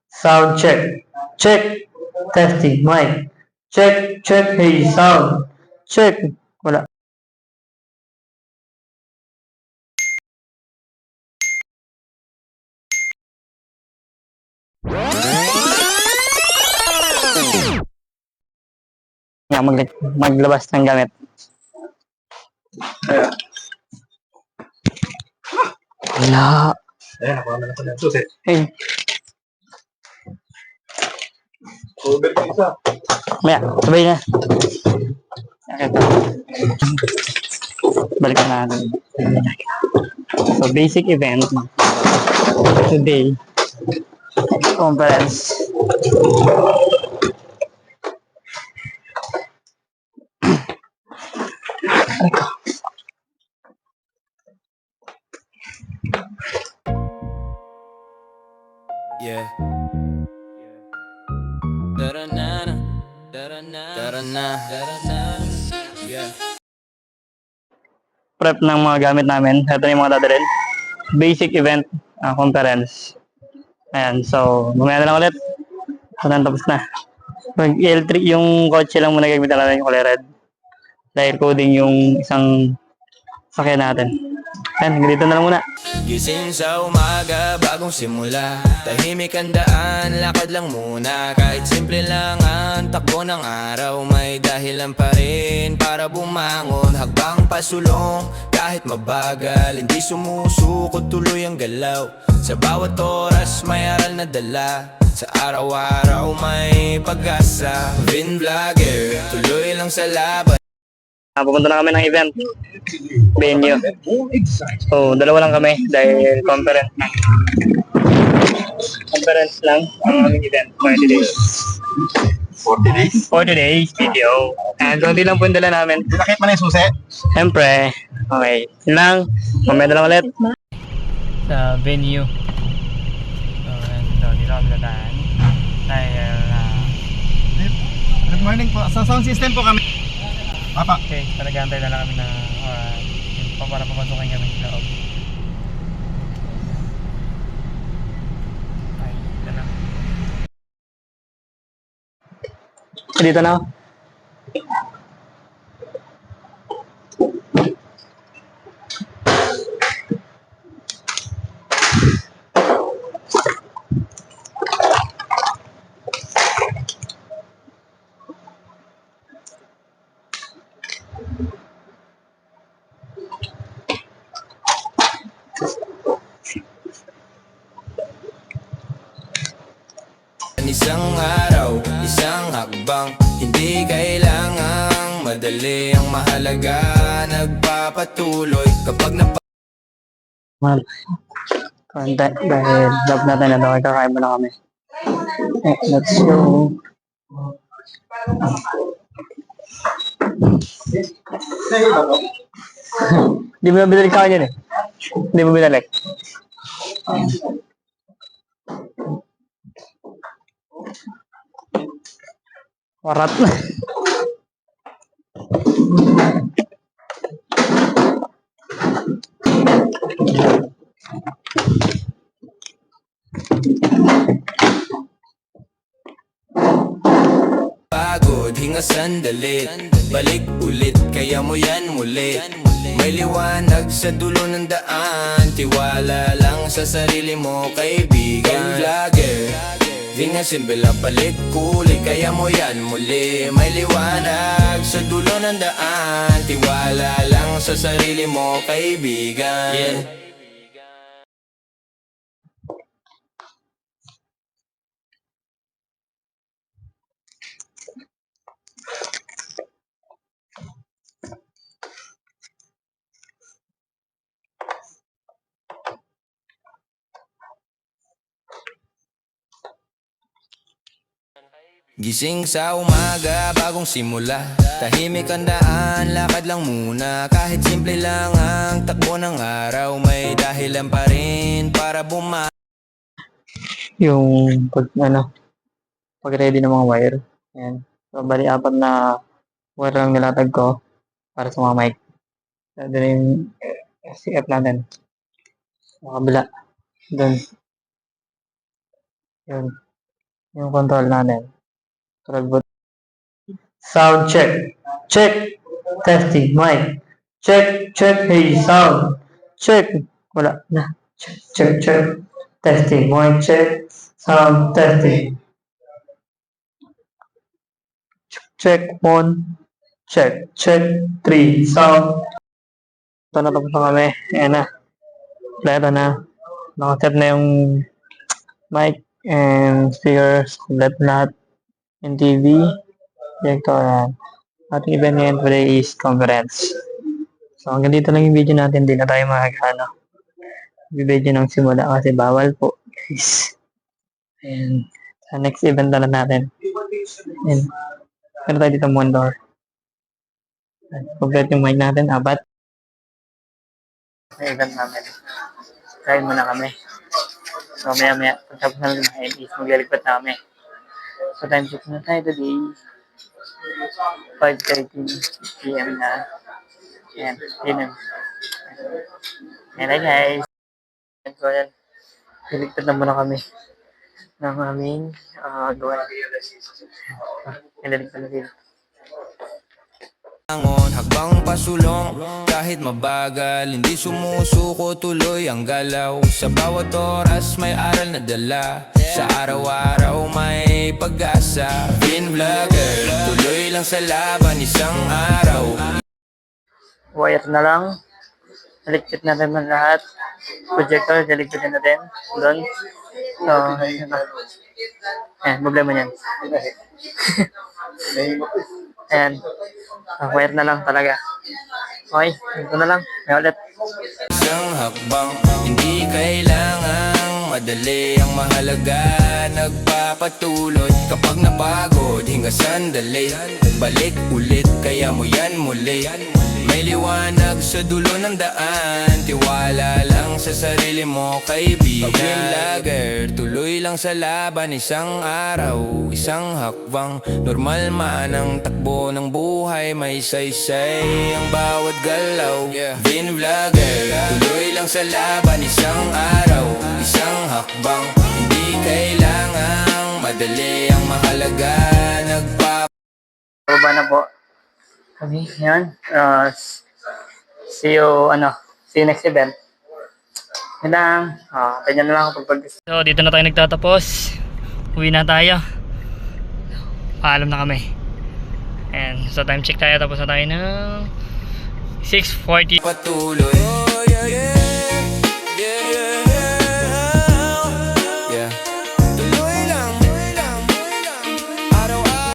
Sound check. Check. Testing mic. Check, check. Hey, sound. Check. Wala. Nga maglabas ng gamit. Wala. Ayan, nakuha na natin ang susi. Hey, Over ko isa. maya, sabay na. Okay, ito. Balikan natin. So, basic event. Today. Conference. Yeah. Da-da-na-na, da-da-na, da-da-na, da-da-na. Yeah. Prep ng mga gamit namin. Ito na yung mga dadalhin. Basic event conference. Ayan, so mamaya na lang ulit. Hanggang tapos na. Pag L3 yung kotse lang muna gagamitan natin yung kulay red. Dahil coding yung isang sakyan natin. Ayan, dito na lang muna. Gising sa umaga, bagong simula. Tahimik ang daan, lakad lang muna. Kahit simple lang ang takbo ng araw, may dahilan pa rin para bumangon. Hakbang pasulong, kahit mabagal, hindi sumusuko, tuloy ang galaw. Sa bawat oras may aral na dala, sa araw-araw may pag-asa. Vin Vlogger, tuloy lang sa laban. Pupunta na kami ng event venue. So, dalawa lang kami dahil conference lang. Conference lang ang aming event. 40 days. 40 days. 40 days video. And konti lang po yung dala namin. Pinakit mo na yung susi. Siyempre. Okay. Yun lang. Mamaya na lang ulit. Sa venue. So, dito kami dadaan. Dahil, Good morning po. Sa sound system po kami. Papa. okay, talagang-antay na lang kami na para papasukin kami sa loob. Ay, dito na. Dito na ako. Isang araw, isang hakbang, hindi kailangang madali. Ang mahalaga, nagpapatuloy kapag Well, konti dahil love natin na daw. Kakain mo na kami. Okay, let's go. Hindi mo na binalik sa akin yun eh. Hindi mo binalik. Warat na. pagod, hinga sandali, balik ulit, kaya mo yan muli. May liwanag sa dulo ng daan, tiwala lang sa sarili mo, kaibigan. Vlogger, di nga simple lang balik ulit, kaya mo yan muli. May liwanag sa dulo ng daan, tiwala lang sa sarili mo, kaibigan. Yeah. Gising sa umaga, bagong simula. Tahimik ang daan, lakad lang muna. Kahit simple lang ang takbo ng araw, may dahilan pa rin para Yung pag ready ng mga wire. Ayan. So, bali apat na wire lang nilatag ko para sa mga mic. So, doon yung CF natin. Sa kabila. Doon. Yun. Yung control natin. Tragbot. Sound check. Check. Testing. Mic. Check. Check. Hey, sound. Check. Wala na. Check. Check. Check. Testing. Mic check. Sound testing. Check. One. Check. Check. 3. Sound. Ito na, tapos na kami. Ayan na. Kompleto na. Nakaset na yung mic and speakers. Kompleto lahat. Yung TV. Projector. Ayan. Ating event ngayon today is conference. So hanggang dito lang yung video natin. Hindi na tayo video ng simula kasi bawal po, guys. And sa next event na lang natin. And meron tayo dito monitor. Complete yung mic natin. Apat. Sa event namin. Kain muna kami. So maya pagtapos na lang kumain is maglilipat na kami. So time check na tayo today. 5:30 PM na. Ayan, dinner. Ayan na guys. So ayan, liligtad na muna kami ng aming gawain. Liligtad na dito. Hakbang pasulong kahit mabagal, hindi sumusuko, tuloy ang galaw. Sa bawat oras may aral na dala, sa araw-araw may pag-asa. Vin Vlogger, tuloy lang sa laban, isang araw. Wire na lang. Naligpit natin man lahat. Projector, naligpitin natin. Doon. So, ayun na. Ayan, problema niyan. Ayan. Wire na lang talaga. Okay, ito na lang. May ulit. Isang hakbang, hindi kailangang madali. Ang mahalaga, nagpapatuloy. Kapag napagod, hinga sandali. Balik ulit, kaya mo yan muli. May liwanag sa dulo ng daan. Tiwala lang sa sarili mo, kaibigan. Pag vlogger, tuloy lang sa laban. Isang araw, isang hakbang. Normal man ang takbo ng buhay, may saysay ang bawat galaw. Vin Vlogger, tuloy lang sa laban. Isang araw, isang hakbang. Hindi kailangang madali, ang mahalaga Baba na po kami. Yan. See you next event. Yan lang. Ganyan na lang ako pag So, dito na tayo nagtatapos. Uwi na tayo. Paalam na kami. And so time check tayo. Tapos na tayo ng 6:40. patuloy.